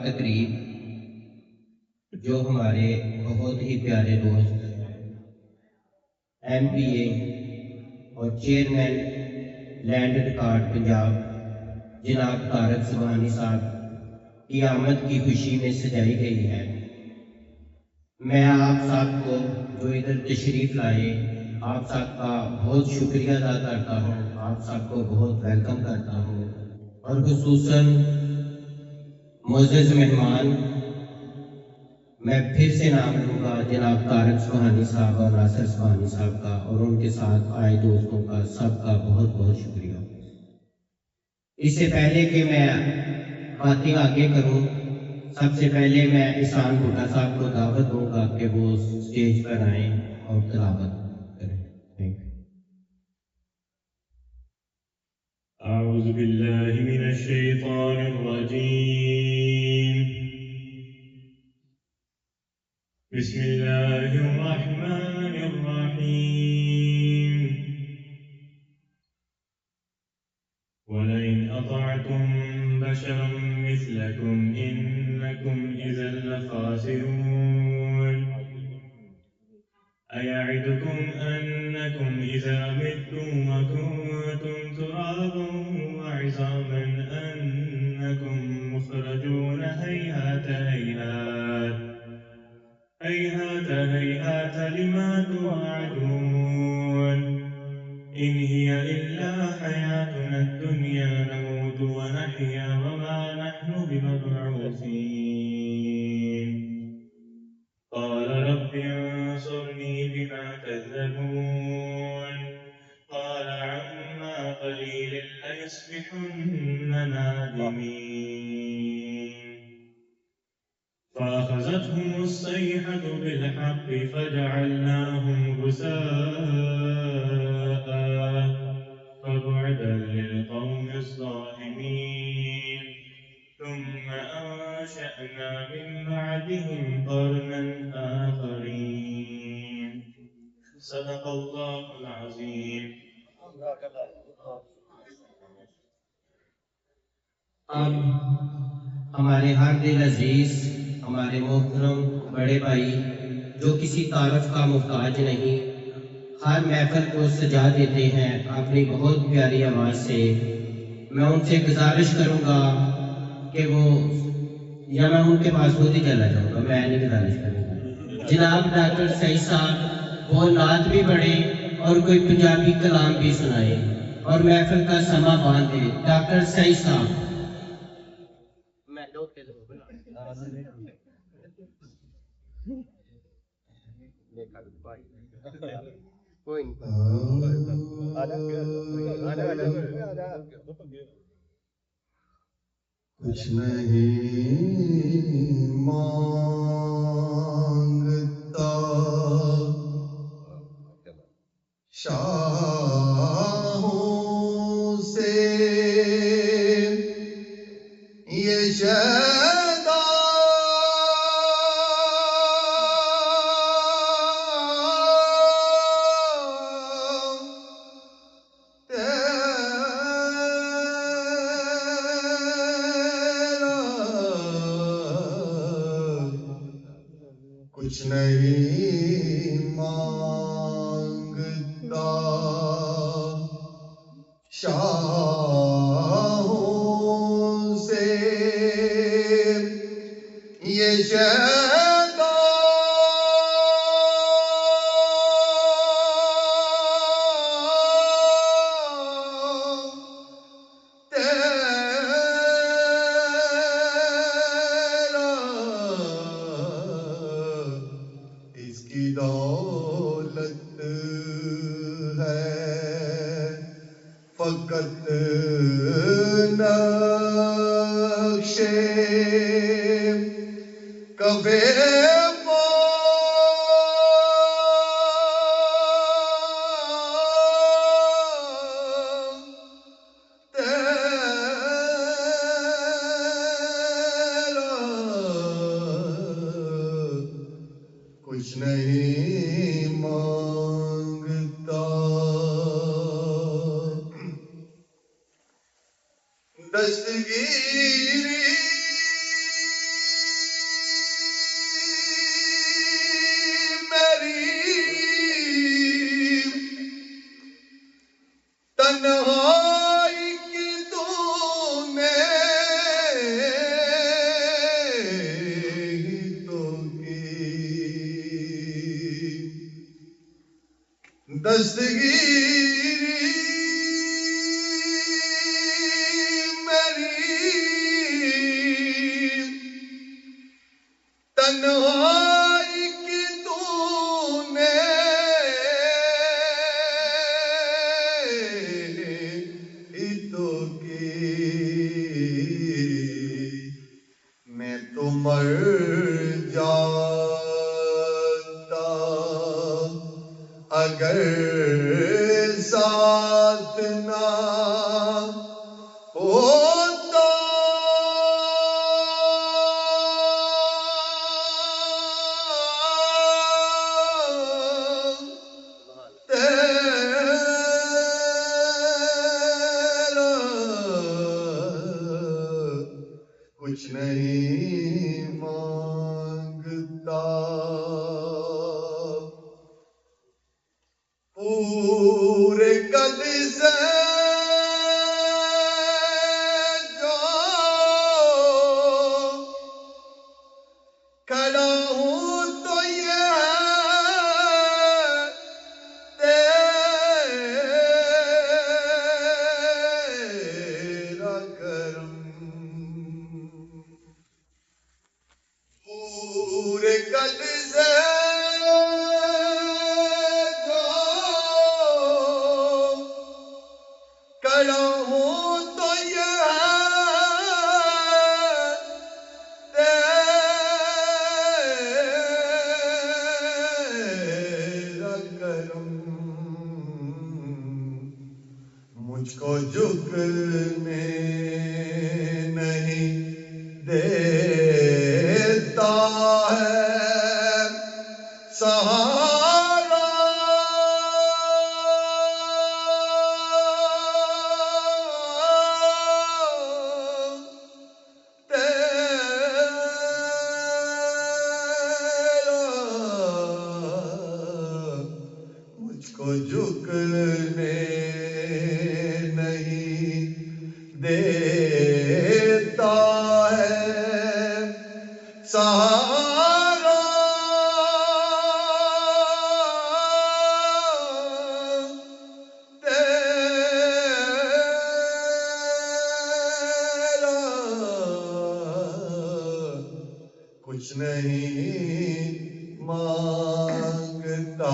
تقریب جو ہمارے بہت ہی پیارے دوست ایم پی اے اور چیئرمین لینڈ ریکارڈ پنجاب جناب طارق سبحانی صاحب کی آمد کی خوشی میں سجائی گئی ہے، میں آپ سب کو جو ادھر تشریف لائے آپ سب کا بہت شکریہ ادا کرتا ہوں، آپ سب کو بہت ویلکم کرتا ہوں، اور خصوصاً معزز مہمان میں پھر سے نام لوں گا جناب طارق سبحانی صاحب اور ناصر سبحانی صاحب کا، اور ان کے ساتھ آئے دوستوں کا سب کا بہت بہت شکریہ۔ اس سے پہلے کہ میں باتیں آگے کروں، سب سے پہلے میں احسان بھٹا صاحب کو دعوت دوں گا کہ وہ اسٹیج پر آئیں اور تلاوت کریں۔ Thank you. أعوذ بالله من الشيطان الرجيم، بسم الله الرحمن الرحيم، ولئن أطعتم بشرا مثلكم إنكم إذا لخاسرون، أيعدكم أنكم إذا متم وكنتم ترابا وعظاما أنكم مخرجون؟ هيهات هيهات هيهات هيهات لما توعدون، إن هي إلا حياتنا الدنيا نموت ونحيا وما نحن بمبعوثين، قال رب انصرني بما كذبون، قال عما قليل ليصبحن نادمين، فأخذتهم الصيحة بالحق فجعلناهم غثاء، فبعدا للقوم الظالمين، ثم أنشأنا من بعدهم قرنا آخرين، صدق الله العظيم۔ اب ہمارے ہر دل عزیز، ہمارے محترم بڑے بھائی جو کسی تعارف کا محتاج نہیں، ہر محفل کو سجا دیتے ہیں اپنی بہت پیاری آواز سے، میں ان سے گزارش کروں گا کہ وہ، یا میں ان کے پاس خود ہی چلا جاؤں گا، میں نہیں گزارش کروں گا، جناب ڈاکٹر سعید صاحب وہ نعت بھی پڑھیں اور کوئی پنجابی کلام بھی سنائیں اور محفل کا سما باندھ دیں۔ ڈاکٹر سعید صاحب کچھ نہیں مانگتا شاہوں سے یہ شیدا، کچھ نہیں مانگتا شاہوں سے یہ شیدا، اس کی دولت ہے فقط نقشے کبے پا، کچھ نہیں مانگتا دستگیری دستگیری میری تنہائی کی تو نے ہی تو کی میں تو مر جاتا اگر ساتھ نہ ہوتا تیرا کچھ نہیں مانگتا پورے قد سے جو کھڑا ہوں تو یہ تیرا کرم پورے قد سے کھڑا ہوں تو یہ تیرا کرم مجھ کو جھکنے نہیں دیتا ہے سہارا مجھ کو جھکنے نہیں دیتا ہے سہارا تیرا کچھ نہیں مانگتا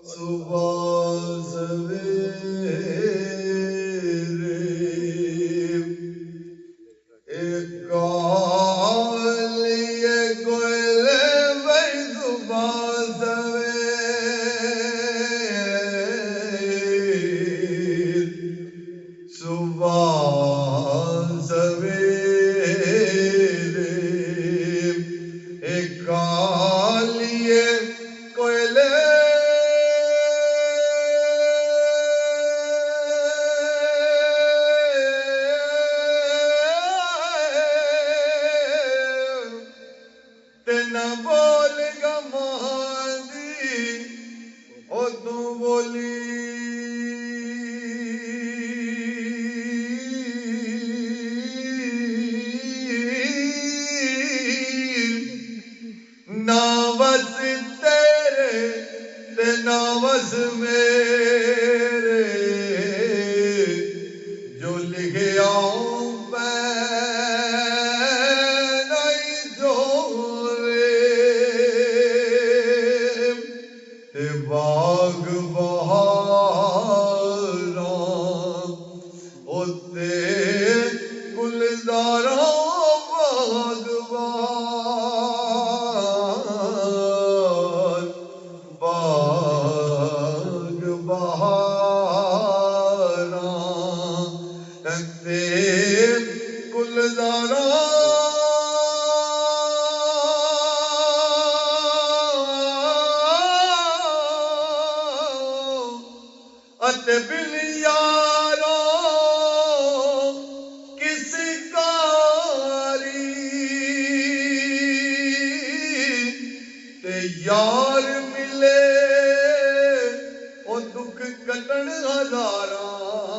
صبح سویرے ایک کالی کوئلے بھائی صبح سویرے صبح سویرے ایک کالی کوئلے نہ بول گا مہندی او تو بولی ناوز تیرے تے ناوز میرے جو لکھے آؤں پہ نہیں جوڑے تے باغ بہاراں ہوتے گلزاراں باغ باغ بہاراں تے گلزاراں اتے بن یاراں کس کاری تے یار ملے او دکھ کٹن ہزاراں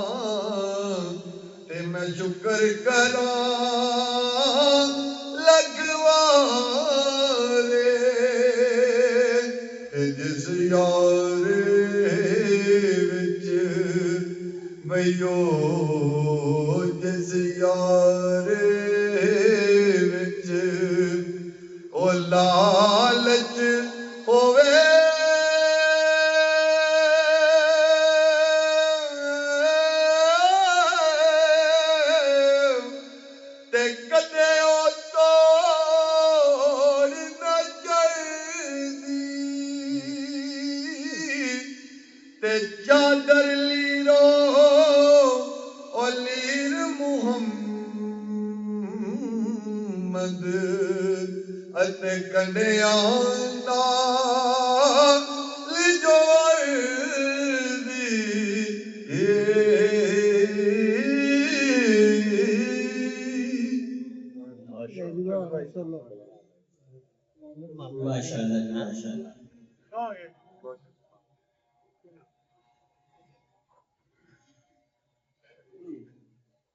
تے میں شکر کراں لگوارے تے جس یار وچ میو جس یار وچ او لالچ ہووے تے کدے او توڑ نہ جلدی تے چادر لیرو او لیر محمد اتے کنڈیاں نال ماشاءاللہ ماشاءاللہ.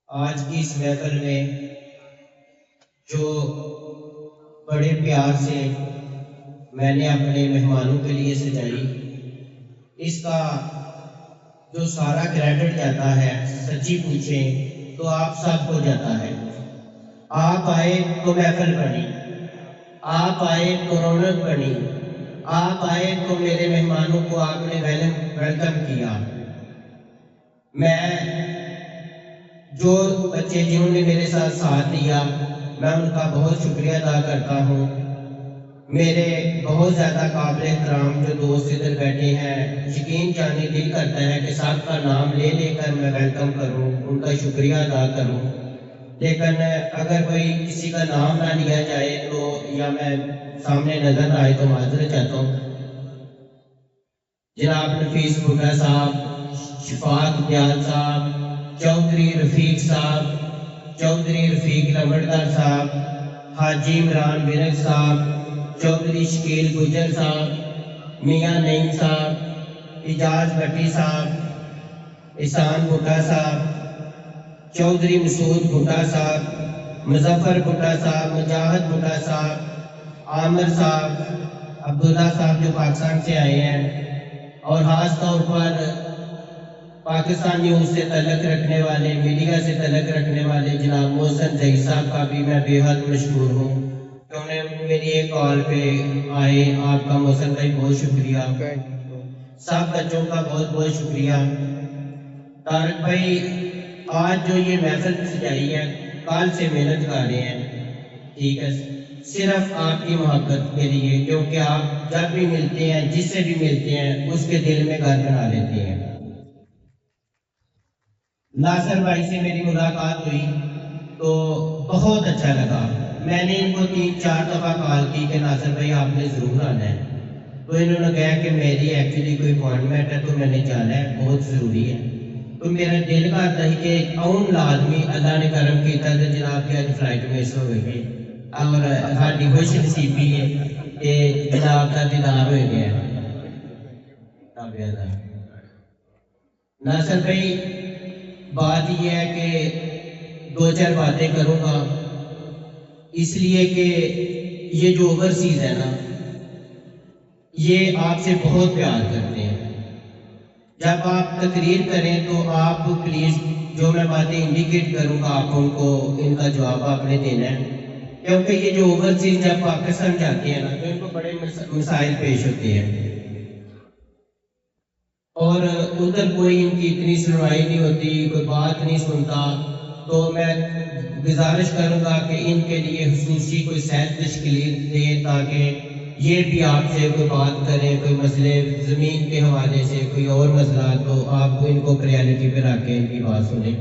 آج کی اس محفل میں جو بڑے پیار سے میں نے اپنے مہمانوں کے لیے سجائی، اس کا جو سارا کریڈٹ جاتا ہے سچی پوچھیں تو آپ سب کو جاتا ہے. آپ آئے تو محفل بنی، آپ آئے تو رونق بنی، آپ آئے تو میرے مہمانوں کو آپ نے ویلکم کیا. میں جو بچے جنہوں نے میرے ساتھ ساتھ دیا میں ان کا بہت شکریہ ادا کرتا ہوں. میرے بہت زیادہ قابل احترام جو دوست ادھر بیٹھے ہیں، یقین جانے دل کرتا ہے کہ سب کا نام لے لے کر میں ویلکم کروں، ان کا شکریہ ادا کروں، لیکن اگر کوئی کسی کا نام نہ لیا جائے تو یا میں سامنے نظر نہ آئے تو معذرت چاہتا ہوں. جناب نفیس بھٹا صاحب، شفاعت دیال صاحب، چودھری رفیق صاحب، چودھری رفیق لمڑدار صاحب، حاجی عمران برگ صاحب، چودھری شکیل گجر صاحب، میاں نعیم صاحب، اجاز بٹی صاحب، احسان بھٹا صاحب، چودھری مسعود بھٹا صاحب، مظفر بھٹا صاحب، مجاہد بھٹا صاحب، عامر صاحب، عبداللہ صاحب جو پاکستان سے آئے ہیں، اور خاص طور پر پاکستان نیوز سے تعلق رکھنے والے، میڈیا سے تعلق رکھنے والے جناب محسن ظہیر صاحب کا بھی میں بے حد مشکور ہوں کہ انہیں میری ایک کال پہ آئے. آپ کا محسن بھائی بہت شکریہ. سب بچوں کا بہت بہت شکریہ. طارق بھائی آج جو یہ محفل سجائی ہے کال سے محنت کر رہے ہیں، ٹھیک ہے، صرف آپ کی محبت کے لیے، کیونکہ آپ جب بھی ملتے ہیں جس سے بھی ملتے ہیں اس کے دل میں گھر بنا لیتے ہیں. ناصر بھائی سے میری ملاقات ہوئی تو بہت اچھا لگا. میں نے ان کو 3-4 دفعہ کال کی کہ ناصر بھائی آپ نے ضرور آنا ہے، تو انہوں نے کہا کہ میری ایکچولی کوئی اپوائنٹمنٹ ہے تو میں نے جانا ہے، بہت ضروری ہے. تو میرا دل کرتا ہے کہ آؤں لازمی، اللہ نے کرم کیا تو جناب کی آج فلائٹ مس ہو گئی ہے اور ساری خوش نصیبی ہے کہ جناب کا دیدار ہو گیا. ناصر بھائی بات یہ ہے کہ 2-4 باتیں کروں گا، اس لیے کہ یہ جو اوورسیز ہے نا یہ آپ سے بہت پیار کرتے ہیں. جب آپ تقریر کریں تو آپ پلیز جو میں باتیں انڈیکیٹ کروں گا آپ ان کو ان کا جواب آپ نے دینا ہے، کیونکہ یہ جو اوورسیز جب پاکستان جاتے ہیں نا تو ان کو بڑے مسائل پیش ہوتے ہیں اور ادھر کوئی ان کی اتنی سنوائی نہیں ہوتی، کوئی بات نہیں سنتا. تو میں گزارش کروں گا کہ ان کے لیے خصوصی کوئی سیل تشکیل دیں تاکہ یہ بھی آپ سے کوئی بات کریں، کوئی مسئلے زمین کے حوالے سے کوئی اور مسئلہ تو آپ ان کو پریالٹی پہ رکھ کے ان کی بات سنیں.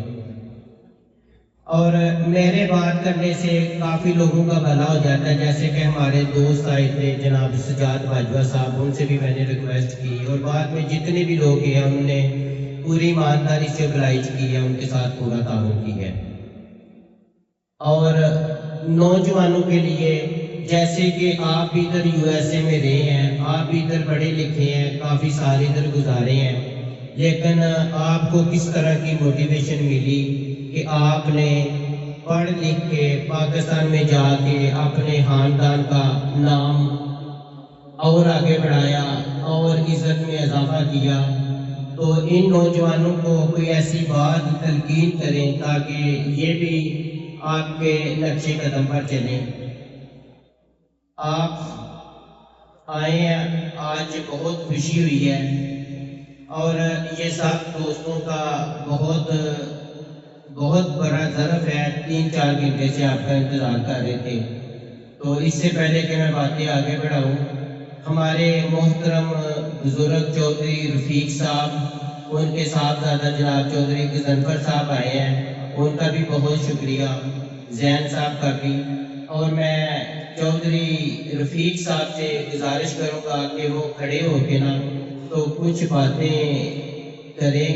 اور میرے بات کرنے سے کافی لوگوں کا بھلا ہو جاتا ہے، جیسے کہ ہمارے دوست آئے تھے جناب سجاد باجوہ صاحب، ان سے بھی میں نے ریکویسٹ کی اور بعد میں جتنے بھی لوگ ہیں انہوں نے پوری ایمانداری سے oblige کی ہے، ان کے ساتھ پورا تعاون کی ہے. اور نوجوانوں کے لیے جیسے کہ آپ بھی ادھر USA میں رہے ہیں، آپ بھی ادھر پڑھے لکھے ہیں، کافی سال ادھر گزارے ہیں، لیکن آپ کو کس طرح کی موٹیویشن ملی کہ آپ نے پڑھ لکھ کے پاکستان میں جا کے اپنے خاندان کا نام اور آگے بڑھایا اور عزت میں اضافہ کیا؟ تو ان نوجوانوں کو کوئی ایسی بات تلقین کریں تاکہ یہ بھی آپ کے نقش قدم پر چلیں۔ آپ آئے ہیں، آج بہت خوشی ہوئی ہے، اور یہ سب دوستوں کا بہت بڑا ظرف ہے، 3-4 گھنٹے سے آپ کا انتظار کر رہے تھے۔ تو اس سے پہلے کہ میں باتیں آگے بڑھاؤں، ہمارے محترم بزرگ چودھری رفیق صاحب، ان کے صاحبزادہ جناب چودھری غضنفر صاحب آئے ہیں، ان کا بھی بہت شکریہ، زین صاحب کا بھی۔ اور میں چودھری رفیق صاحب سے گزارش کروں گا کہ وہ کھڑے ہو کے نا تو کچھ باتیں کریں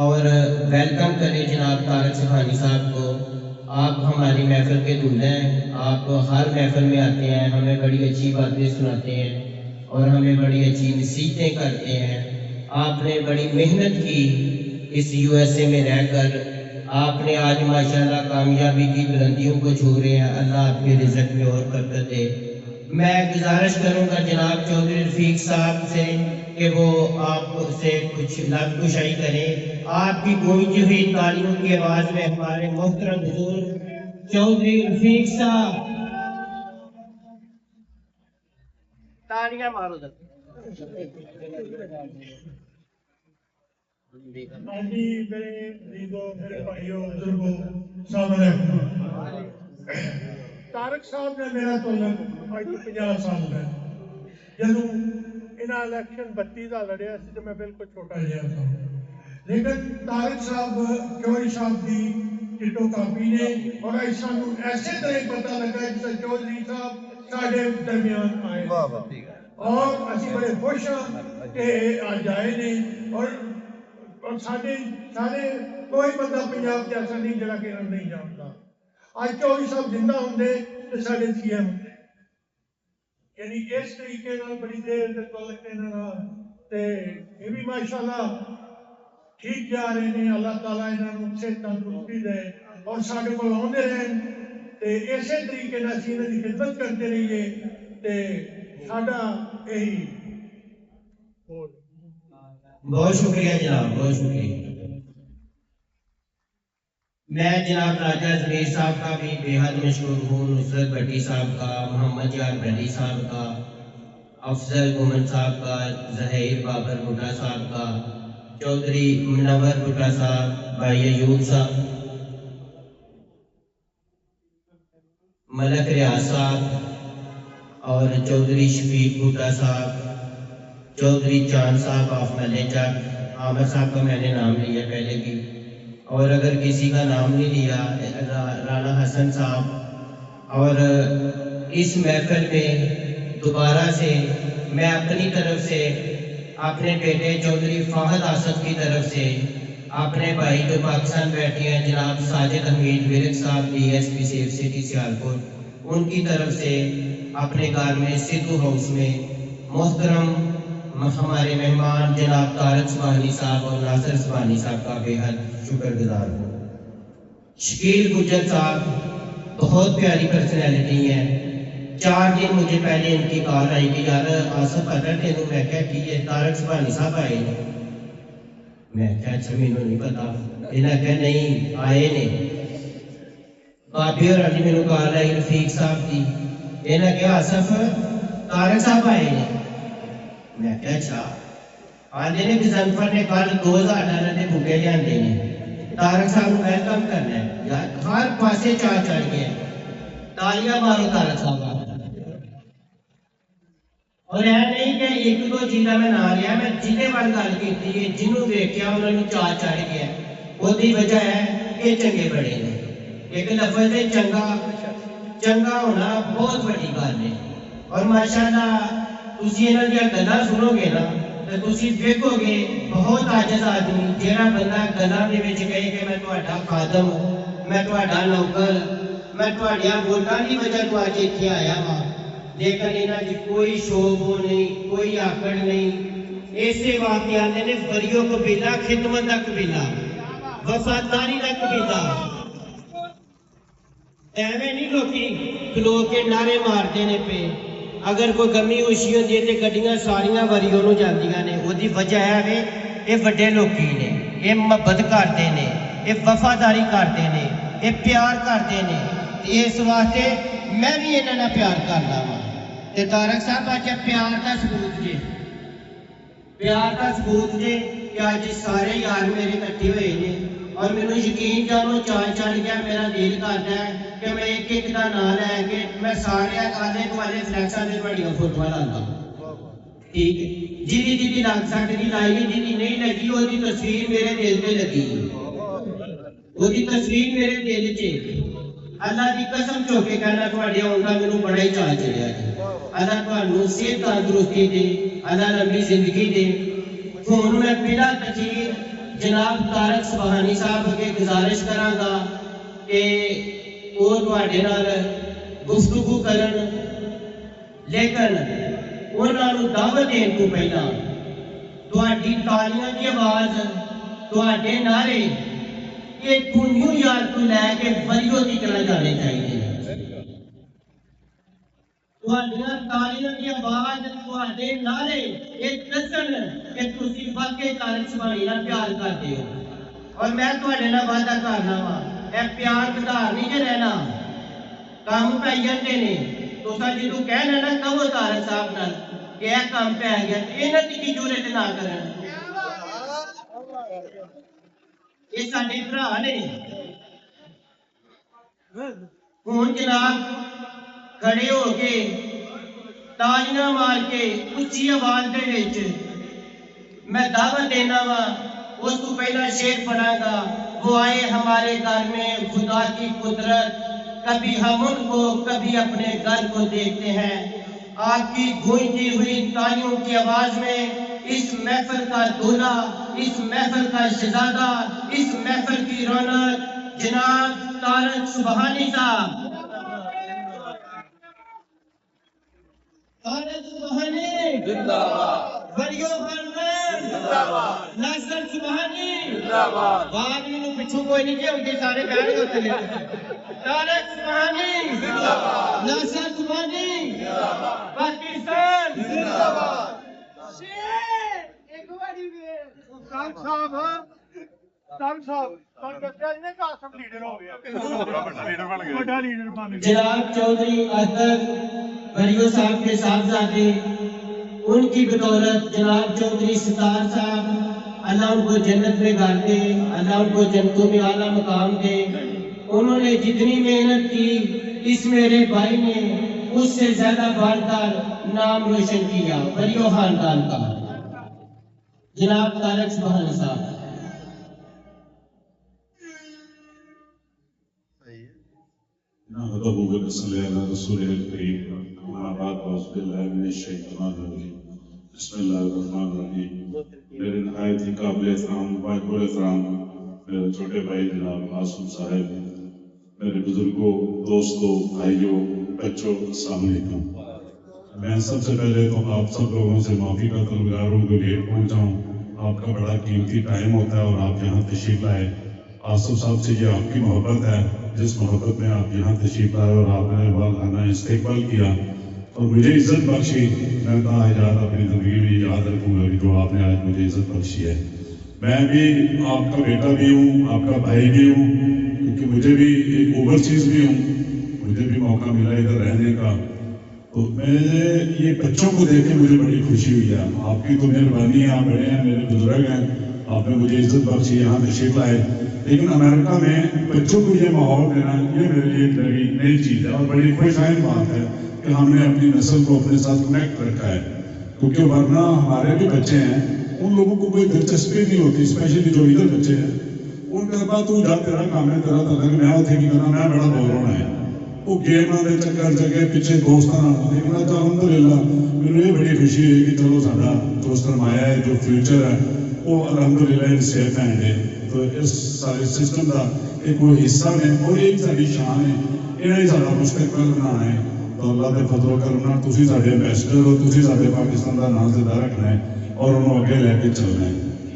اور ویلکم کریں جناب طارق سبحانی صاحب کو۔ آپ ہماری محفل کے دولہے ہیں، آپ ہر محفل میں آتے ہیں، ہمیں بڑی اچھی باتیں سناتے ہیں اور ہمیں بڑی اچھی نصیحتیں کرتے ہیں۔ آپ نے بڑی محنت کی اس USA میں رہ کر، آپ نے آج ماشاءاللہ کامیابی کی بلندیوں کو چھو رہے ہیں، اللہ آپ کے رزق میں اور برکت دے۔ میں گزارش کروں گا جناب چودھری رفیق صاحب سے کہ وہ آپ سے کچھ لفظ گوشائی کریں۔ آپ کی گونجی ہوئی تالیوں کی آواز میں ہمارے محترم بزرگ چودھری رفیق صاحب، تالیاں مارو میرے عزیزوں، میرے بھائیوں، بزرگوں، السلام علیکم۔ طارق صاحب نے میرا تعلق آج 50 سال ہے۔ جدوں انہاں الیکشن 32 دا لڑیا سی تو میں بالکل چھوٹا جہا تھا، لیکن طارق صاحب چودھری صاحب کی ٹٹو کاپی نے اور سانوں ایسے طرح پتہ لگا جیسے چودھری صاحب ساڈے درمیان آئے اور اسی بڑے خوش ہاں کہ آج آئے نے اور سارے کوئی بندہ پنجاب جیسا نہیں جڑا کہ نہیں جانتا۔ آج چودھری صاحب زندہ ہوندے تو سارے CM ہوندے، یعنی اس طریقے نال بڑی دیر تک تعلق انہاں نال تے یہ بھی ماشاءاللہ ٹھیک جا رہے ہیں۔ اللہ تعالیٰ انہاں نوں صحت تندرستی دے اور سارے کول آوندے رہن تے اسی طریقے نال اسی انہاں دی خدمت کرتے رہیے تے ساڈا یہی بہت شکریہ جناب، بہت شکریہ۔ میں جناب راجہ ضمیر صاحب کا بھی بے حد مشکور ہوں، نصرت بھٹی صاحب کا، محمد یار بھٹی صاحب کا، افضل گمن صاحب کا، ظہیر بابر بھٹا صاحب کا، چودھری منور بھٹا صاحب، بھائی ایوب صاحب، ملک ریاض صاحب اور چودھری شفیق بھٹا صاحب، چودھری چاند صاحب آف ملے چک، عامر صاحب کا میں نے نام لیا پہلے بھی، اور اگر کسی کا نام نہیں لیا رانا حسن صاحب۔ اور اس محفل میں دوبارہ سے میں اپنی طرف سے، اپنے بیٹے چودھری فہد آصف کی طرف سے، اپنے بھائی جو پاکستان بیٹھے ہیں جناب ساجد حمید ورک صاحب DSP سیف سٹی سیالکوٹ، ان کی طرف سے اپنے گھر میں سدھو ہاؤس میں محترم ہمارے مہمان جناب طارق سبحانی صاحب اور ناصر سبحانی صاحب کا بے حد شکر گزار ہوں۔ شکیل گجر صاحب بہت پیاری پرسنالٹی ہیں۔ 4 دن مجھے پہلے ان کی کال آئی کہ یار آصف پتہ تینوں، میں کہا کی ہے؟ طارق سبحانی صاحب آئے نے؟ میں کہا اچھا مینوں نہیں پتا۔ انہاں کہا نہیں آئے نے۔ بابی اور علی مینوں کال آئی رفیق صاحب دی، انہاں کہا آصف طارق صاحب آئے نے؟ میں کہا اچھا۔ آدھے نے غضنفر نے کل $2000 کے بوٹے لیاندے نے، طارق صاحب کو ویلکم کرنا ہے یار، ہر پاسے چاہ چڑھ گئے، تالیاں مارو طارق صاحب۔ اور یہ نہیں کہ 1-2 چیزاں میں نہ لیا، میں جنہیں وال گل کی جنہوں ویکھیا انہوں نے چاہ چڑھ گیا، وہی وجہ ہے کہ چنگے بڑے نے۔ ایک لفظ ہے چنگا ہونا بہت بڑی گل ہے، اور ماشاءاللہ تسی انہاں دی گلاں سنو گے نا تو تسی دیکھو گے بہت عاجز آدمی جہاں بندہ گلاں دے وچ کہے کہ میں تہاڈا خادم، میں تہاڈا نوکر، میں تہاڈیاں ووٹاں دی وجہ تو اج ایتھے آیا ہاں، لیکن انہاں دی کوئی شوق نہیں، کوئی آکڑ نہیں، ਇਸੇ ਵਾਸਤੇ ਆਉਂਦੇ ਨੇ ਵਰੀਓ ਕਬੀਲਾ, ਖਿਦਮਤ ਦਾ ਕਬੀਲਾ, ਵਫਾਦਾਰੀ ਦਾ ਕਬੀਲਾ। ਐਵੇਂ ਨਹੀਂ ਲੋਕੀ ਖਲੋ ਕੇ ਨਾਰੇ ਮਾਰਦੇ ਨੇ ਪਏ। ਅਗਰ ਕੋਈ ਗਮੀ ਖੁਸ਼ੀ ਹੁੰਦੀ ਹੈ ਤੇ ਗੱਡੀਆਂ ਸਾਰੀਆਂ ਵਰੀਓ ਨੂੰ ਜਾਂਦੀਆਂ ਨੇ। ਉਹਦੀ ਵਜ੍ਹਾ ਹੈ ਇਹ ਵੱਡੇ ਲੋਕੀ ਨੇ, ਇਹ ਮੁਹੱਬਤ ਕਰਦੇ ਨੇ, ਇਹ ਵਫਾਦਾਰੀ ਕਰਦੇ ਨੇ, ਇਹ ਪਿਆਰ ਕਰਦੇ ਨੇ। ਤੇ ਇਸ ਵਾਸਤੇ ਮੈਂ ਵੀ ਇਹਨਾਂ ਨਾਲ ਪਿਆਰ ਕਰਦਾ ਵਾਂ। ਤੇ ਤਾਰਕ ਸਾਹਿਬ ਅੱਜ ਪਿਆਰ ਦਾ ਸਬੂਤ ਜੇ, ਪਿਆਰ ਦਾ ਸਬੂਤ ਜੇ ਕਿ ਅੱਜ ਸਾਰੇ ਯਾਰ ਮੇਰੇ ਇਕੱਠੇ ਹੋਏ ਨੇ। ਔਰ ਮੈਨੂੰ ਯਕੀਨ ਜਾਨੋ ਚਾਅ ਚੜ ਗਿਆ, ਮੇਰਾ ਦਿਲ ਕਰਦਾ ਹੈ ਕਿ ਮੈਂ ਇੱਕ ਇੱਕ ਦਾ ਨਾਂ ਲੈ ਕੇ ਮੈਂ ਸਾਰੇ ਆਲੇ ਦੁਆਲੇ ਫਲੈਕਸਾਂ ਦੇ ਤੁਹਾਡੀਆਂ ਫੋਟੋਆਂ ਲਾਉਂਦਾ। ਠੀਕ ਹੈ, ਜਿਹਦੀ ਲੱਗ ਸਕਦੀ ਲਾਈ, ਜਿਹਦੀ ਨਹੀਂ ਲੱਗੀ ਉਹਦੀ ਤਸਵੀਰ ਮੇਰੇ ਦਿਲ ਤੇ ਲੱਗੀ, ਉਹਦੀ ਤਸਵੀਰ ਮੇਰੇ ਦਿਲ 'ਚ। ਅੱਲਾ ਦੀ ਕਸਮ ਚੁੱਕ ਕੇ ਕਹਿਣਾ ਤੁਹਾਡੇ ਆਉਣ ਦਾ ਮੈਨੂੰ ਬੜਾ ਹੀ ਚਾਅ ਚੜਿਆ ਜੀ। ਅੱਲਾ ਤੁਹਾਨੂੰ ਸਿਹਤ ਤੰਦਰੁਸਤੀ ਦੇ, ਅੱਲਾ ਲੰਬੀ ਜ਼ਿੰਦਗੀ ਦੇ। ਹੁਣ ਮੈਂ ਬਿਨਾਂ ਤਕੀਰ ਜਨਾਬ ਤਾਰਕ ਸੁਬਹਾਨੀ ਸਾਹਿਬ ਅੱਗੇ ਗੁਜ਼ਾਰਿਸ਼ ਕਰਾਂਗਾ ਕਿ ਉਹ ਤੁਹਾਡੇ ਨਾਲ ਗੁਫ਼ਤਗੂ ਕਰਨ, ਲੇਕਿਨ ਉਹਨਾਂ ਨੂੰ ਦਾਵਤ ਦੇਣ ਤੋਂ ਪਹਿਲਾਂ ਤੁਹਾਡੀ ਤਾਲੀਆਂ ਦੀ ਆਵਾਜ਼, ਤੁਹਾਡੇ ਨਾਰੇ ਇੱਥੋਂ ਨਿਊਯਾਰਕ ਤੋਂ ਲੈ ਕੇ ਵਰੀਓ ਦੀ ਤਰ੍ਹਾਂ ਜਾਣੇ ਚਾਹੀਦੇ ਨੇ। ਤੁਹਾਡੀਆਂ ਤਾਲੀਆਂ ਦੀ ਆਵਾਜ਼, ਤੁਹਾਡੇ ਨਾਰੇ ਇਹ ਦੱਸਣ ਕਿ ਤੁਸੀਂ ਵਾਕਈ ਤਾਰਕ ਸੁਬਹਾਨੀ ਨਾਲ ਪਿਆਰ ਕਰਦੇ ਹੋ। ਔਰ ਮੈਂ ਤੁਹਾਡੇ ਨਾਲ ਵਾਅਦਾ ਕਰਨਾ ਵਾ, ਇਹ ਪਿਆਰ ਵਧਾਰ ਨਹੀਂ ਜੇ ਰਹਿਣਾ, ਕੰਮ ਪੈ ਜਾਂਦੇ ਨੇ। ਤੁਸੀਂ ਜਦੋਂ ਕਹਿਣਾ ਨਾ ਕਹੋ ਤਾਰਕ ਸਾਹਿਬ ਨਾਲ ਕਿ ਇਹ ਕੰਮ ਪੈ ਗਿਆ, ਇਹਨਾਂ ਦੀ ਕੀ ਜ਼ਰੂਰਤ ਨਾ ਕਰਨ। ਇਹ ਸਾਡੇ ਭਰਾ ਨੇ। ਹੁਣ ਜਨਾਬ ਖੜੇ ਹੋ ਕੇ ਤਾਲੀਆਂ ਮਾਰ ਕੇ ਉੱਚੀ ਆਵਾਜ਼ ਦੇ ਵਿੱਚ ਮੈਂ ਦਾਵਤ ਦੇਣਾ ਵਾ। اس کو پہلا شعر پڑھا گا، وہ آئے ہمارے گھر میں خدا کی قدرت، کبھی ہم ان کو کبھی اپنے گھر کو دیکھتے ہیں۔ آپ کی گونجتی ہوئی تالیوں کی آواز میں اس محفل کا دولہا، اس محفل کا شہزادہ، اس محفل کی رونق جناب طارق سبحانی صاحب۔ طارق سبحانی زندہ باد، وریو خاندان زندہ باد، ناصر سبحانی زندہ باد۔ بعد میں پچھو کوئی نہیں کیا، ان کے سارے بیٹھ گئے تھے۔ طارق سبحانی زندہ باد، ناصر سبحانی زندہ باد، پاکستان زندہ باد۔ شیر ایک باری میں طارق صاحب ਤੁਹਾਨੂੰ ਦੱਸਿਆ ਜੀ ਨੇ ਕਿ ਆਸਮ ਲੀਡਰ ਹੋ ਗਿਆ, ਵੱਡਾ ਲੀਡਰ ਬਣ ਗਿਆ। جناب چودھری اختر وریو صاحب کے صاحبزادے، ان کی بدولت جناب چودھری ستار صاحب، اللہ ان کو جنت میں گھر دے، اللہ ان کو جنتوں میں اعلیٰ مقام دے۔ انہوں نے جتنی محنت کی اس میرے بھائی نے اس سے زیادہ بڑھ کر نام روشن کیا وریو خاندان کا۔ جناب طارق سبحانی صاحب۔ نحمده ونصلي على رسوله الكريم، أما بعد أعوذ بالله من الشيطان الرجيم، بسم الله الرحمن الرحیم۔ میرے نہایت ہی قابل احترام، واجب الاحترام میرے چھوٹے بھائی جناب معصوم صاحب، میرے بزرگوں، دوستوں، بھائیوں، بچوں، السلام علیکم۔ میں سب سے پہلے تو آپ سب لوگوں سے معافی کا طلبگار ہوں کہ لیٹ پہنچا ہوں۔ آپ کا بڑا قیمتی ٹائم ہوتا ہے اور آپ یہاں تشریف لائے۔ آصف صاحب سے یہ آپ کی محبت ہے، جس محبت میں آپ یہاں تشریف لائے اور آپ نے والہانہ استقبال کیا اور مجھے عزت بخشی، میں تاحیات اپنی زندگی میں یاد رکھوں گا کہ جو آپ نے آج مجھے عزت بخشی ہے۔ میں بھی آپ کا بیٹا بھی ہوں، آپ کا بھائی بھی ہوں، کیونکہ مجھے بھی ایک اوورسیز بھی ہوں، مجھے بھی موقع ملا ادھر رہنے کا۔ تو میں یہ بچوں کو دیکھ کے مجھے بڑی خوشی ہوئی ہے۔ آپ کی تو مہربانی ہے، آپ بڑے ہیں، میرے بزرگ ہیں، آپ نے مجھے عزت بخشی، یہاں تشریف لائے۔ لیکن امریکہ میں بچوں کو یہ ماحول دینا یہ میرے لیے ایک نئی چیز ہے اور بڑی خوش آئند بات ہے کہ ہم نے اپنی نسل کو اپنے ساتھ کنیکٹ رکھا ہے، کیونکہ ورنہ ہمارے بھی بچے ہیں، ان لوگوں کو کوئی دلچسپی نہیں ہوتی، اسپیشلی جو ادھر بچے ہیں، ان کا بات تو جا تیرا کام ہے، تیرا تک میں اتنے کی کرنا، میں بڑا بول ہونا ہے، وہ گیماں دے چکر جگہ پیچھے دوستاں لیکن اچھا الحمدللہ میرے یہ بڑی خوشی ہے کہ چلو ساڈا جو سرمایہ ہے، جو فیوچر ہے، وہ الحمدللہ ان سیف ہینڈ ہے۔ تو اس سارے سسٹم کا ایک وہ حصہ نے اور ایک ساری شان ہے، یہ سارا مستقبل بنانا ہے۔ تو اللہ کے فضل و کرم نال تسی ساڈے امبیسڈر ہو، تسی ساڈے پاکستان کا نام زندہ رکھنا ہے ਔਰ ਉਹਨੂੰ ਅੱਗੇ ਲੈ ਕੇ ਚੱਲਣਾ ਹੈ।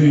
ਸੀ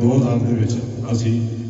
2000 ਦੇ ਵਿੱਚ ਅਸੀਂ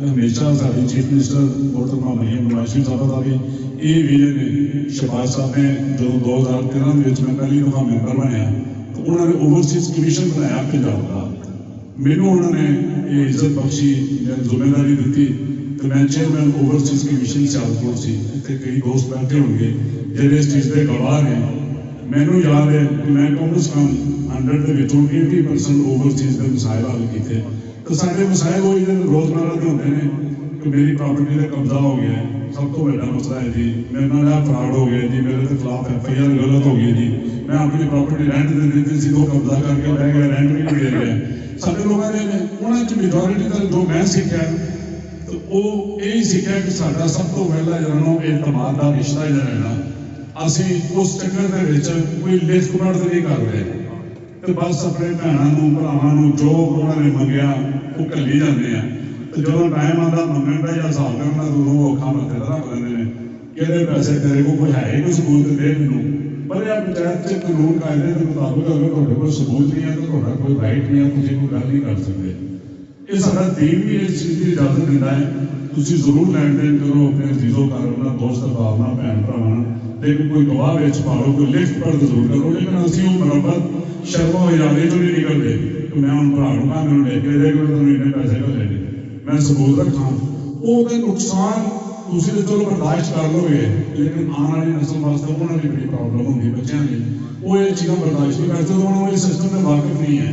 ਹਮੇਸ਼ਾ ਸਾਡੇ ਚੀਫ ਮਿਨਿਸਟਰ ਮੁਹਤਰਮਾ ਮਰੀਮ ਨਵਾਜ਼ ਸਾਹਿਬ ਦਾ ਵੀ ਇਹ ਵਿਜ਼ਨ ਹੈ। ਸ਼ਹਿਬਾਜ਼ ਸਾਹਿਬ ਨੇ ਜਦੋਂ 2013 ਦੇ ਵਿੱਚ ਮੈਂ ਪਹਿਲੀ ਦਫਾ ਮੈਂਬਰ ਬਣਿਆ ਤਾਂ ਉਹਨਾਂ ਨੇ ਓਵਰਸੀਜ਼ ਕਮਿਸ਼ਨ ਬਣਾਇਆ ਪੰਜਾਬ ਦਾ। ਮੈਨੂੰ ਉਹਨਾਂ ਨੇ ਇਹ ਇੱਜ਼ਤ ਬਖਸ਼ੀ, ਮੈਨੂੰ ਜ਼ਿੰਮੇਵਾਰੀ ਦਿੱਤੀ ਤੇ ਮੈਂ ਚੇਅਰਮੈਨ ਓਵਰਸੀਜ਼ ਕਮਿਸ਼ਨ ਸਿਆਲਕੋਟ ਸੀ। ਇੱਥੇ ਕਈ ਦੋਸਤ ਬੈਠੇ ਹੋਣਗੇ ਜਿਹੜੇ ਇਸ ਚੀਜ਼ ਦੇ ਗਵਾਹ ਨੇ। ਮੈਨੂੰ ਯਾਦ ਹੈ ਕਿ ਮੈਂ ਕਮ ਸੇ ਕਮ 100 ਦੇ ਵਿੱਚੋਂ 80% ਓਵਰਸੀਜ਼ ਦੇ ਮਸਾਇਲ ਹੱਲ ਕੀਤੇ। ਤਾਂ ਸਾਡੇ ਮਸਾਇਲ ਉਹ ਜਿਹੜੇ ਰੋਜ਼ਮਰਰਾ ਦੇ ਹੁੰਦੇ ਨੇ ਕਿ ਮੇਰੀ ਪ੍ਰਾਪਰਟੀ ਦਾ ਕਬਜ਼ਾ ਹੋ ਗਿਆ ਹੈ, ਸਭ ਤੋਂ ਵੱਡਾ ਮਸਲਾ ਹੈ ਜੀ। ਮੇਰੇ ਨਾਲ ਇਹ ਫਰਾਡ ਹੋ ਗਿਆ ਜੀ, ਮੇਰੇ ਦੇ ਖਿਲਾਫ FIR ਗਲਤ ਹੋ ਗਈ ਜੀ। ਮੈਂ ਆਪਣੀ ਪ੍ਰਾਪਰਟੀ ਰੈਂਟ ਦੇ ਦਿੱਤੀ ਸੀ, ਉਹ ਕਬਜ਼ਾ ਕਰਕੇ ਬਹਿ ਗਿਆ, ਰੈਂਟ ਵੀ ਨਹੀਂ ਦੇ ਰਿਹਾ। ਸਾਡੇ ਲੋਕਾਂ ਨੇ ਉਹਨਾਂ 'ਚ ਮੈਜੋਰਿਟੀ ਦਾ ਜੋ ਮੈਂ ਸਿੱਖਿਆ ਤਾਂ ਉਹ ਇਹ ਸਿੱਖਿਆ ਕਿ ਸਾਡਾ ਸਭ ਤੋਂ ਪਹਿਲਾ ਜਿਹੜਾ ਇਤਮਾਦ ਦਾ ਰਿਸ਼ਤਾ ਜਿਹੜਾ ਹੈ ਨਾ, ਅਸੀਂ ਉਸ ਚੱਕਰ ਦੇ ਵਿੱਚ ਕੋਈ ਲਿਖਤ ਪੜ੍ਹ ਨਹੀਂ ਕਰ ਰਹੇ ਤੇ ਬਸ ਆਪਣੇ ਭੈਣਾਂ ਨੂੰ ਭਰਾਵਾਂ ਨੂੰ ਜੋ ਉਹਨਾਂ ਨੇ ਮੰਗਿਆ ਉਹ ਘੱਲੀ ਜਾਂਦੇ ਆ। ਤੇ ਜਦੋਂ ਟਾਈਮ ਆਉਂਦਾ ਮੰਗਣ ਦਾ ਜਾਂ ਹਿਸਾਬ ਕਰਨ ਦਾ ਉਦੋਂ ਉਹ ਅੱਖਾਂ ਮੱਥੇ ਰੱਖ ਲੈਂਦੇ ਨੇ ਕਿ ਇਹਦੇ ਪੈਸੇ ਤੇਰੇ ਕੋਲ ਕੋਈ ਹੈ ਹੀ ਕੋਈ ਸਬੂਤ ਦੇ ਮੈਨੂੰ। ਪਰ ਇਹ ਪੰਚਾਇਤ 'ਚ ਕਾਨੂੰਨ ਕਾਇਦੇ ਦੇ ਮੁਤਾਬਕ ਅਗਰ ਤੁਹਾਡੇ ਕੋਲ ਸਬੂਤ ਨਹੀਂ ਹੈ ਤਾਂ ਤੁਹਾਡਾ ਕੋਈ ਰਾਈਟ ਨਹੀਂ ਹੈ, ਤੁਸੀਂ ਕੋਈ ਗੱਲ ਨਹੀਂ ਕਰ ਸਕਦੇ। ਇਹ ਸਾਡਾ ਦੀਨ ਵੀ ਇਸ ਚੀਜ਼ ਦੀ ਇਜਾਜ਼ਤ ਦਿੰਦਾ ਹੈ ਤੁਸੀਂ ਜ਼ਰੂਰ ਲੈਣ ਦੇਣ ਕਰੋ ਆਪਣੇ ਅਜ਼ੀਜ਼ੋ ਘਰ ਦੋਸਤ ਅਹਿਬਾਬ ਨਾਲ, ਭੈਣ ਭਰਾਵਾਂ ਨਾਲ, ਲੇਕਿਨ ਕੋਈ ਗਵਾਹ ਵਿੱਚ ਪਾ ਲਓ, ਕੋਈ ਲਿਖਤ ਪੜ੍ਹ ਜ਼ਰੂਰ ਕਰੋ। ਲੇਕਿਨ ਅਸੀਂ ਉਹ ਮੁਰੱਬਤ ਸ਼ਰਮੋ ਇਰਾਦੇ ਤੋਂ ਨਹੀਂ ਨਿਕਲਦੇ ਕਿ ਮੈਂ ਹੁਣ ਭਰਾ ਨੂੰ ਕਹਾਂ ਮੈਨੂੰ ਲੈ ਕੇ ਦੇ, ਤੁਹਾਨੂੰ ਇੰਨੇ ਪੈਸੇ ਕਿਉਂ ਲੈਣੇ, ਮੈਂ ਸਬੂਤ ਰੱਖਾਂ। ਉਹਦੇ ਨੁਕਸਾਨ ਤੁਸੀਂ ਤਾਂ ਚਲੋ ਬਰਦਾਸ਼ਤ ਕਰ ਲਓਗੇ, ਲੇਕਿਨ ਆਉਣ ਵਾਲੀ ਨਸਲ ਵਾਸਤੇ ਉਹਨਾਂ ਦੀ ਬੜੀ ਪ੍ਰੋਬਲਮ ਹੁੰਦੀ ਬੱਚਿਆਂ ਦੀ। ਉਹ ਇਹ ਚੀਜ਼ਾਂ ਬਰਦਾਸ਼ਤ ਨਹੀਂ ਕਰਦੇ, ਉਹਨਾਂ ਨੂੰ ਇਹ ਸਿਸਟਮ ਦੇ ਵਾਕਿਫ ਨਹੀਂ ਹੈ।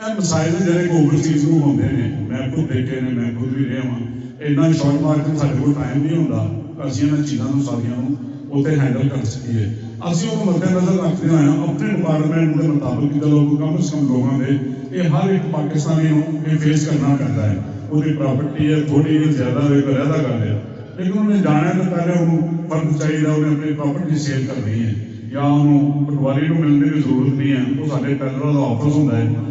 ਇਹ ਮਸਾਇਲ ਜਿਹੜੇ ਓਵਰਸੀਜ਼ ਨੂੰ ਹੁੰਦੇ ਨੇ, ਮੈਂ ਖੁਦ ਦੇਖੇ ਨੇ, ਮੈਂ ਖੁਦ ਵੀ ਰਿਹਾ ਹਾਂ। ਇੰਨਾ ਸ਼ਾਰਟ ਮਾਰਕੀਟ ਸਾਡੇ ਕੋਲ ਟਾਈਮ ਨਹੀਂ ਹੁੰਦਾ ਅਸੀਂ ਇਹਨਾਂ ਚੀਜ਼ਾਂ ਨੂੰ ਸਾਰੀਆਂ ਨੂੰ ਉੱਥੇ ਹੈਂਡਲ ਕਰ ਸਕੀਏ। ਅਸੀਂ ਉਹਨੂੰ ਮੱਦੇਨਜ਼ਰ ਰੱਖਦੇ ਹੋਏ ਆਪਣੇ ਡਿਪਾਰਟਮੈਂਟ ਦੇ ਮੁਤਾਬਕ ਜਦੋਂ ਕਮ ਸੇ ਕਮ ਲੋਕਾਂ ਦੇ ਇਹ ਹਰ ਇੱਕ ਪਾਕਿਸਤਾਨੀ ਨੂੰ ਇਹ ਫੇਸ ਕਰਨਾ ਪੈਂਦਾ ਹੈ। ਉਹਦੀ ਪ੍ਰਾਪਰਟੀ ਹੈ ਥੋੜੀ ਜਿਹੀ ਜ਼ਿਆਦਾ ਹੋਵੇ ਤਾਂ ਰਹਿਦਾ ਕਰ ਲਿਆ, ਲੇਕਿਨ ਉਹਨੇ ਜਾਣਾ ਤਾਂ ਪਹਿਲੇ ਉਹਨੂੰ ਫਰਕ ਚਾਹੀਦਾ, ਉਹਨੇ ਆਪਣੀ ਪ੍ਰਾਪਰਟੀ ਸੇਲ ਕਰਨੀ ਹੈ ਜਾਂ ਉਹਨੂੰ ਪਟਵਾਰੀ ਨੂੰ ਮਿਲਣ ਦੀ ਜ਼ਰੂਰਤ ਨਹੀਂ ਹੈ। ਉਹ ਸਾਡੇ ਟੈਲਰਾਂ ਦਾ ਆਫਿਸ ਹੁੰਦਾ ਹੈ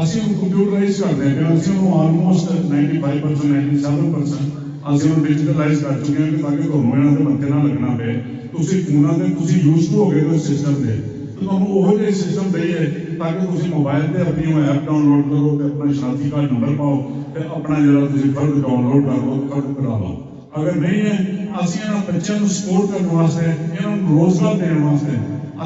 ਅਸੀਂ ਉਹਨੂੰ ਕੰਪਿਊਟਰਾਈਜ਼ ਕਰਦੇ ਹਾਂ। ਅਸੀਂ ਉਹਨੂੰ ਆਲਮੋਸਟ 95% 97% ਅਸੀਂ ਉਹਨੂੰ ਡਿਜੀਟਲਾਈਜ਼ ਕਰ ਚੁੱਕੇ ਹਾਂ ਕਿ ਤਾਂ ਕਿ ਤੁਹਾਨੂੰ ਇਹਨਾਂ ਦੇ ਮੱਥੇ ਨਾ ਲੱਗਣਾ ਪਏ। ਤੁਸੀਂ ਫੋਨਾਂ ਦੇ ਤੁਸੀਂ ਯੂਜ਼ ਹੋ ਗਏ ਉਸ ਸਿਸਟਮ ਦੇ, ਤੁਹਾਨੂੰ ਉਹੋ ਜਿਹੇ ਸਿਸਟਮ ਦਈਏ ਤਾਂ ਕਿ ਤੁਸੀਂ ਮੋਬਾਈਲ ਤੇ ਆਪਣੀ ਉਹ ਐਪ ਡਾਊਨਲੋਡ ਕਰੋ ਤੇ ਆਪਣਾ ਸ਼ਨਾਖਤੀ ਕਾਰਡ ਨੰਬਰ ਪਾਓ ਤੇ ਆਪਣਾ ਜਿਹੜਾ ਤੁਸੀਂ ਫਰਦ ਡਾਊਨਲੋਡ ਕਰ ਲਓ, ਫਰਦ ਕਰਾ ਲਓ। ਅਗਰ ਨਹੀਂ ਹੈ ਅਸੀਂ ਇਹਨਾਂ ਬੱਚਿਆਂ ਨੂੰ ਸਪੋਰਟ ਕਰਨ ਵਾਸਤੇ, ਇਹਨਾਂ ਨੂੰ ਰੋਜ਼ਗਾਰ ਦੇਣ ਵਾਸਤੇ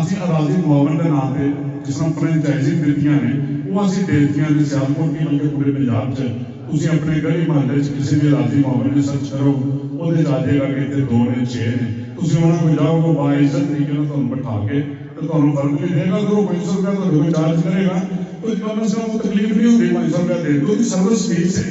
ਅਸੀਂ ਅਰਾਜ਼ੀ ਮੁਆਵਨ ਦੇ ਨਾਂ ਤੇ ਜਿਸ ਤਰ੍ਹਾਂ ਫਰੈਂਚਾਈਜ਼ਿੰਗ ਦਿੱਤੀਆਂ ਨੇ ਉਹ ਅਸੀਂ ਦੇ ਦਿੱਤੀਆਂ ਨੇ ਸਿਆਲਕੋਟ ਦੀ, ਬਲਕਿ ਪੂਰੇ ਪੰਜਾਬ 'ਚ। ਤੁਸੀਂ ਆਪਣੇ ਗਲੀ ਮੁਹੱਲੇ 'ਚ ਕਿਸੇ ਵੀ ਅਰਾਜ਼ੀ ਮੁਆਵਨ ਦੀ ਸਰਚ ਕਰੋ, ਉਹਦੇ 'ਚ ਆ ਜਾਏਗਾ ਕਿ ਇੱਥੇ 2 ਨੇ 6 ਨੇ। ਤੁਸੀਂ ਉਹਨਾਂ ਕੋਲ ਜਾਓਗੇ ਬਾਇਜ਼ਤ ਤਰੀਕੇ ਨਾਲ ਤੁਹਾਨੂੰ ਬਿਠਾ ਕੇ ਤੇ ਤੁਹਾਨੂੰ ਫਰਕ ਵੀ ਦੇਗਾ। ਅਗਰ ਉਹ 500 ਰੁਪਇਆ ਤੁਹਾਡੇ ਕੋਲ ਚਾਰਜ ਕਰੇਗਾ ਕੋਈ ਕਮ ਸੇ ਕਮ ਤਕਲੀਫ ਨਹੀਂ ਹੁੰਦੀ 500 ਰੁਪਇਆ ਦੇਣ ਦੀ, ਉਹਦੀ ਸਰਵਿਸ ਫੀਸ ਹੈ।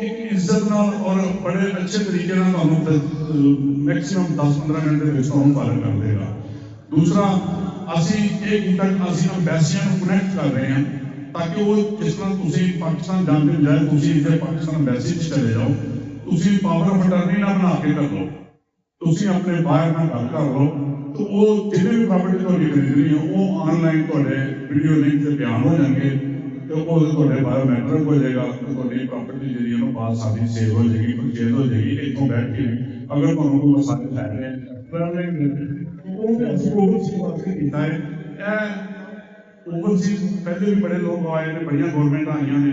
ਇੱਕ ਇੱਜ਼ਤ ਨਾਲ ਔਰ ਬੜੇ ਅੱਛੇ ਤਰੀਕੇ ਨਾਲ ਤੁਹਾਨੂੰ ਮੈਕਸਿਮਮ 10-15 ਮਿੰਟ ਦੇ ਵਿੱਚ ਤੁਹਾਨੂੰ ਪਾਲਣ ਕਰ ਦੇਗਾ। ਦੂਸਰਾ, ਅਸੀਂ ਇਹ ਕੀਤਾ ਕਿ ਅਸੀਂ ਅੰਬੈਸੀਆਂ ਨੂੰ ਕਨੈਕਟ ਕਰ ਰਹੇ ਹਾਂ ਤਾਂ ਕਿ ਉਹ ਜਿਸ ਤਰ੍ਹਾਂ ਤੁਸੀਂ ਪਾਕਿਸਤਾਨ ਜਾਣ ਦੇ ਬਜਾਏ ਤੁਸੀਂ ਇੱਥੇ ਪਾਕਿਸਤਾਨ ਅੰਬੈਸੀ 'ਚ ਚਲੇ ਜਾਓ, ਤੁਸੀਂ ਪਾਵਰ ਆਫ ਅਟਾਰਨੀ ਨਾ ਬਣਾ ਕੇ ਕਰ ਲਓ, ਤੁਸੀਂ ਆਪਣੇ ਬਾਹਰ ਨਾਲ ਗੱਲ ਕਰ ਲਓ ਤਾਂ ਉਹ ਜਿੰਨੇ ਵੀ ਪ੍ਰਾਪਰਟੀ ਤੁਹਾਡੀ ਖਰੀਦਣੀ ਹੈ ਉਹ ਆਨਲਾਈਨ ਤੁਹਾਡੇ ਵੀਡੀਓ ਲਿੰਕ ਤੇ ਬਿਆਨ ਹੋ ਜਾਣਗੇ ਤੇ ਉਹ ਤੁਹਾਡੇ ਬਾਇਓਮੈਟ੍ਰਿਕ ਹੋ ਜਾਏਗਾ ਤੇ ਤੁਹਾਡੀ ਪ੍ਰਾਪਰਟੀ ਜਿਹੜੀ ਉਹਨੂੰ ਬਾਅਦ ਸਾਡੀ ਸੇਲ ਹੋ ਜਾਏਗੀ, ਪਰਚੇਜ਼ ਹੋ ਜਾਏਗੀ। ਇੱਥੋਂ ਬੈਠ ਕੇ ਅਗਰ ਤੁਹਾਨੂੰ ਕੋਈ ਮਸਾਲੇ ਲੈ ਰਹੇ ਉਹ ਵੀ ਅਸੀਂ ਓਵਰਸੀਜ਼ ਵਾਸਤੇ ਕੀਤਾ ਹੈ। ਇਹ ਓਵਰਸੀਜ਼ ਪਹਿਲੇ ਵੀ ਬੜੇ ਲੋਕ ਆਏ ਨੇ, ਬੜੀਆਂ ਗੌਰਮੈਂਟਾਂ ਆਈਆਂ ਨੇ,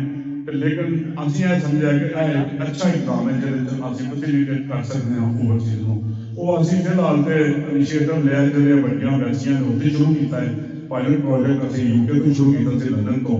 ਲੇਕਿਨ ਅਸੀਂ ਇਹ ਸਮਝਿਆ ਕਿ ਇਹ ਅੱਛਾ ਇਕਦਾਮ ਹੈ ਜਿਹਦੇ 'ਚ ਅਸੀਂ ਫੈਸਿਲੀਟੇਟ ਕਰ ਸਕਦੇ ਹਾਂ ਓਵਰਸੀਜ਼ ਨੂੰ। ਉਹ ਅਸੀਂ ਫਿਲਹਾਲ ਤੇ ਇਨੀਸ਼ੀਏਟਿਵ ਲਿਆ, ਜਿਹੜੀਆਂ ਵੱਡੀਆਂ ਅੰਬੈਸੀਆਂ ਨੇ ਉੱਥੇ ਸ਼ੁਰੂ ਕੀਤਾ ਹੈ। ਪਾਇਲਟ ਪ੍ਰੋਜੈਕਟ ਅਸੀਂ UK ਤੋਂ ਸ਼ੁਰੂ ਕੀਤਾ ਸੀ, ਲੰਡਨ ਤੋਂ।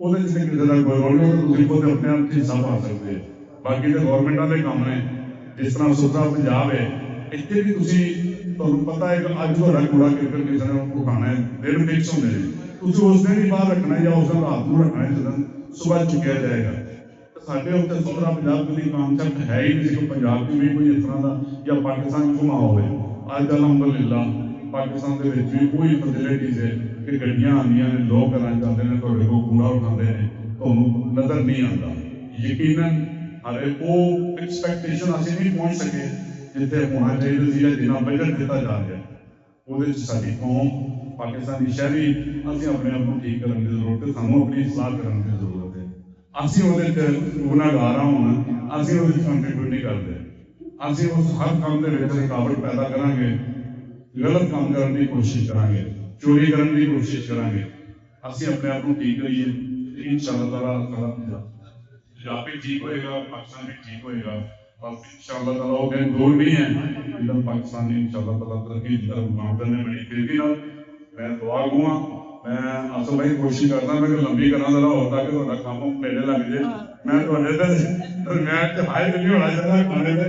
ਉਹਦੇ ਜਿੰਦਗੀ ਦਾ ਕੋਈ ਰੋਲ ਨਹੀਂ, ਤੁਸੀਂ ਖੁਦ ਆਪਣੇ ਆਪ 'ਚ ਹਿੱਸਾ ਪਾ ਸਕਦੇ ਹੋ। ਬਾਕੀ ਤਾਂ ਗਵਰਨਮੈਂਟ ਵਾਲੇ ਕੰਮ ਨੇ ਜਿਸ ਤਰ੍ਹਾਂ ਸੁਥਰਾ ਪੰਜਾਬ ਹੈ, ਇੱਥੇ ਵੀ ਤੁਸੀਂ ਤੁਹਾਨੂੰ ਪਤਾ ਹੈ ਕਿ ਅੱਜ ਤੁਹਾਡਾ ਕੂੜਾ ਕਿੱਧਰ ਕਿਸੇ ਨੇ ਉਠਾਉਣਾ ਹੈ, ਦਿਨ ਫਿਕਸ ਹੁੰਦੇ ਨੇ, ਤੁਸੀਂ ਉਸ ਦਿਨ ਹੀ ਬਾਹਰ ਰੱਖਣਾ ਜਾਂ ਉਸ ਦਿਨ ਰਾਤ ਨੂੰ ਰੱਖਣਾ ਹੈ, ਜਦੋਂ ਸੁਬਾਹ ਚੁੱਕਿਆ ਜਾਏਗਾ। ਸਾਡੇ ਉੱਤੇ ਸੁਥਰਾ ਪੰਜਾਬ ਦੀ ਕਾਨਸੈਪਟ ਹੈ ਹੀ ਨਹੀਂ ਸੀ ਕਿ ਪੰਜਾਬ 'ਚ ਵੀ ਕੋਈ ਇਸ ਤਰ੍ਹਾਂ ਦਾ ਜਾਂ ਪਾਕਿਸਤਾਨ 'ਚ ਘੁਮਾ ਹੋਵੇ। ਅੱਜ ਅਲਹਮਦੁਲਿਲਾ ਪਾਕਿਸਤਾਨ ਦੇ ਵਿੱਚ ਵੀ ਕੋਈ ਫੈਸਿਲਿਟੀਜ਼ ਹੈ ਕਿ ਗੱਡੀਆਂ ਆਉਂਦੀਆਂ ਨੇ, ਲੋਕ ਘਰਾਂ ਜਾਂਦੇ ਨੇ, ਤੁਹਾਡੇ ਕੋਲ ਕੂੜਾ ਉਠਾਉਂਦੇ ਨੇ, ਤੁਹਾਨੂੰ ਨਜ਼ਰ ਨਹੀਂ ਆਉਂਦਾ। ਯਕੀਨਨ ਹਾਲੇ ਉਹ ਐਕਸਪੈਕਟੇਸ਼ਨ ਅਸੀਂ ਨਹੀਂ ਪਹੁੰਚ ਸਕੇ ਜਿੱਥੇ ਹੋਣਾ ਚਾਹੀਦਾ ਸੀ, ਜਿੰਨਾ ਬਜਟ ਦਿੱਤਾ ਜਾ ਰਿਹਾ ਉਹਦੇ ਵਿੱਚ ਸਾਡੀ ਕੌਮ ਪਾਕਿਸਤਾਨੀ ਸ਼ਹਿਰੀ ਅਸੀਂ ਆਪਣੇ ਆਪ ਨੂੰ ਠੀਕ ਕਰਨ ਦੀ ਜ਼ਰੂਰਤ ਹੈ, ਸਾਨੂੰ ਆਪਣੀ ਇਸਲਾਹ ਕਰਨ ਦੀ ਜ਼ਰੂਰਤ ਹੈ। ਅਸੀਂ ਉਹਦੇ 'ਚ ਗੁਨਾਹਗਾਰ ਹੁਣ ਅਸੀਂ ਉਹਦੇ 'ਚ ਕੰਟਰੀਬਿਊਟ ਨਹੀਂ ਕਰਦੇ, ਅਸੀਂ ਉਸ ਹਰ ਕੰਮ ਦੇ ਵਿੱਚ ਰੁਕਾਵਟ ਪੈਦਾ ਕਰਾਂਗੇ, ਗਲਤ ਕੰਮ ਕਰਨ ਦੀ ਕੋਸ਼ਿਸ਼ ਕਰਾਂਗੇ, ਚੋਰੀ ਕਰਨ ਦੀ ਕੋਸ਼ਿਸ਼ ਕਰਾਂਗੇ। ਅਸੀਂ ਆਪਣੇ ਆਪ ਨੂੰ ਠੀਕ ਕਰੀਏ, ਇਨਸ਼ਾਅੱਲਾ ਤਾਲਾ ਪੰਜਾਬ ਵੀ ਠੀਕ ਹੋਏਗਾ, ਪਾਕਿਸਤਾਨ ਵੀ ਠੀਕ ਹੋਏਗਾ। ਬਸ ਇਨਸ਼ਾਅੱਲਾ ਤਾਲਾ ਉਹ ਦਿਨ ਦੂਰ ਨਹੀਂ ਹੈ ਜਦੋਂ ਪਾਕਿਸਤਾਨ ਨੇ ਇਨਸ਼ਾਅੱਲਾ ਤਾਲਾ ਤਰੱਕੀ ਦੀ ਤਰਫ ਗਾਮਦਨ ਨੇ ਬੜੀ ਤੇਜ਼ੀ ਨਾਲ। ਮੈਂ ਦੁਆ ਗੂੰਗਾ, ਮੈਂ ਅਸਲ ਭਾਈ ਕੋਸ਼ਿਸ਼ ਕਰਦਾ ਮੈਂ ਕਿ ਲੰਬੀ ਕਰਾਂ ਜ਼ਰਾ ਹੋਰ ਤਾਂ ਕਿ ਤੁਹਾਡਾ ਕੰਮ ਮੇਲੇ ਲੱਗ ਜੇ। ਮੈਂ ਤੁਹਾਡੇ ਤੇ ਮੈਂ ਹਾਈ ਨਹੀਂ ਹੋਣਾ ਚਾਹੁੰਦਾ ਖਾਣੇ ਤੇ।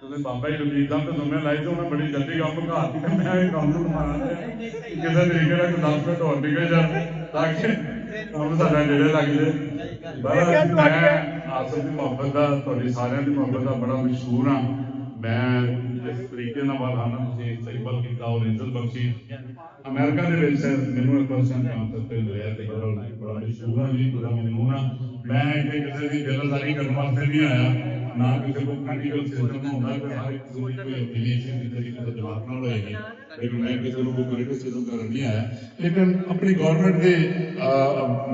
ਤੁਸੀਂ ਬਾਬਾ ਜੀ ਰਣਜੀਤ ਸਾਹਿਬ ਤੇ ਸੁਣਿਆ ਲਾਈ ਤੇ ਉਹਨੇ ਬੜੀ ਜਲਦੀ ਕੰਮ ਘਾਤੀ ਤੇ ਮੈਂ ਇਹ ਕੰਮ ਨੂੰ ਮਾਰਾਂ ਤੇ ਕਿਸੇ ਤਰੀਕੇ ਨਾਲ 10 ਮਿੰਟ ਹੋਰ ਨਿਕਲ ਜਾ ਤਾਂ ਕਿ ਕੰਮ ਸਾਡਾ ਨੇੜੇ ਲੱਗ ਜੇ। ਮੈਂ ਆਸਫ ਦੀ ਮੁਹੱਬਤ ਦਾ, ਤੁਹਾਡੀ ਸਾਰਿਆਂ ਦੀ ਮੁਹੱਬਤ ਦਾ ਬੜਾ ਮਸ਼ਹੂਰ ਹਾਂ। ਮੈਂ ਜਿਸ ਤਰੀਕੇ ਨਾਲ ਵਾਲਾਨਾ ਤੁਸੀਂ ਇਸਤਕਬਾਲ ਕੀਤਾ ਔਰ ਇੱਜ਼ਤ ਬਖਸ਼ੀ ਅਮਰੀਕਾ ਦੇ ਵਿੱਚ ਮੈਨੂੰ ਇੱਕ ਪਰਸਨ ਕਾਂਸੈਪਟ ਮਿਲਿਆ ਤੇ ਬੜਾ ਮਸ਼ਹੂਰ ਹਾਂ ਜੀ, ਬੜਾ ਮਮਨੂਨ ਹਾਂ। ਮੈਂ ਇੱਥੇ ਕਿਸੇ ਦੀ ਦਿਲਦਾਰੀ ਕਰਨ ਵਾਸਤੇ ਨਹੀਂ ਆਇਆ, ਨਾ ਕਿਸੇ ਕੋਈ ਪੋਲੀਟੀਕਲ ਸਿਸਟਮ ਹੁੰਦਾ ਕਿ ਹਰ ਇੱਕ ਦੀ ਕੋਈ ਓਪੀਨੀਅਨ ਦੀ ਤਰੀਕੇ ਤੋਂ ਜਵਾਬ ਨਾਲ ਹੋਏਗੀ, ਲੇਕਿਨ ਮੈਂ ਕਿਸੇ ਨੂੰ ਕੋਈ ਪੋਲੀਟੀਕਲ ਸਿਸਟਮ ਕਰਨ ਨਹੀਂ ਆਇਆ। ਲੇਕਿਨ ਆਪਣੀ ਗਵਰਨਮੈਂਟ ਦੇ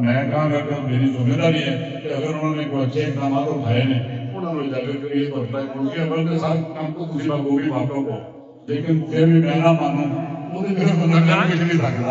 ਮੈਂ ਕਹਾਂਗਾ ਕਿ ਮੇਰੀ ਜ਼ਿੰਮੇਵਾਰੀ ਹੈ ਕਿ ਅਗਰ ਉਹਨਾਂ ਨੇ ਕੋਈ ਅੱਛੇ ਇਕਦਾਮਾਤ ਉਠਾਏ ਨੇ ਉਹਨਾਂ ਨੂੰ ਇਜਾਜ਼ਤ ਕਰੀਏ ਤੁਹਾਡਾ, ਕਿਉਂਕਿ ਅਮਲ ਦੇ ਸਾਰੇ ਕੰਮ ਤੋਂ ਤੁਸੀਂ ਬਾਗੋ ਵੀ ਵਾਕਫ ਹੋ, ਲੇਕਿਨ ਫਿਰ ਵੀ ਮੈਂ ਨਾ ਮੰਨੂ ਉਹਦੇ ਫਿਰ ਬੰਦਾ ਕਰ ਕੁਝ ਨਹੀਂ ਸਕਦਾ।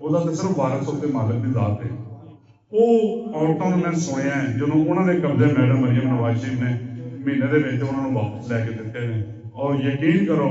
ਉਹਦਾ ਤਾਂ ਸਿਰਫ ਵਾਰਸ ਉੱਤੇ ਮਾਲਕ ਦੀ ਜ਼ਾਤ ਹੈ। ਉਹ ਔਰਤਾਂ ਨੂੰ ਮੈਂ ਸੁਣਿਆ ਜਦੋਂ ਉਹਨਾਂ ਦੇ ਕਬਜ਼ੇ ਮੈਡਮ ਮਰੀਮ ਨਵਾਜ਼ ਸ਼ਰੀਫ ਨੇ ਮਹੀਨੇ ਦੇ ਵਿੱਚ ਉਹਨਾਂ ਨੂੰ ਵਾਪਸ ਲੈ ਕੇ ਦਿੱਤੇ ਨੇ, ਔਰ ਯਕੀਨ ਕਰੋ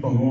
ਤੁਹਾਨੂੰ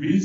20